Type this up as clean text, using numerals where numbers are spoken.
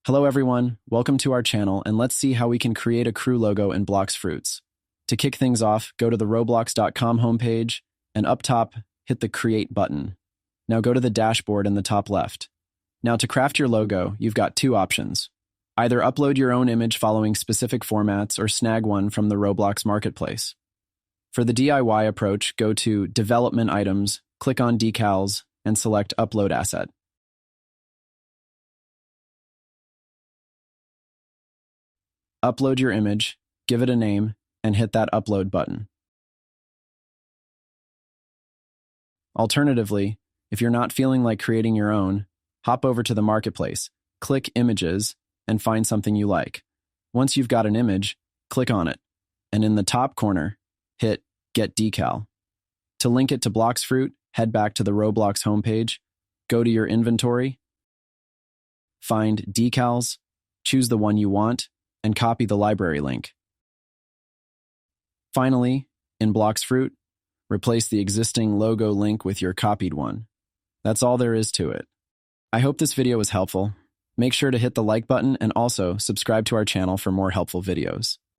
Hello everyone, welcome to our channel, and let's see how we can create a crew logo in Blox Fruits. To kick things off, go to the roblox.com homepage, and up top, hit the Create button. Now go to the dashboard in the top left. Now to craft your logo, you've got two options. Either upload your own image following specific formats or snag one from the Roblox marketplace. For the DIY approach, go to Development Items, click on Decals, and select Upload Asset. Upload your image, give it a name, and hit that upload button. Alternatively, if you're not feeling like creating your own, hop over to the marketplace, click Images, and find something you like. Once you've got an image, click on it, and in the top corner, hit Get Decal. To link it to Blox Fruit, head back to the Roblox homepage, go to your inventory, find Decals, choose the one you want, and copy the library link. Finally, in Blox Fruit, replace the existing logo link with your copied one. That's all there is to it. I hope this video was helpful. Make sure to hit the like button and also subscribe to our channel for more helpful videos.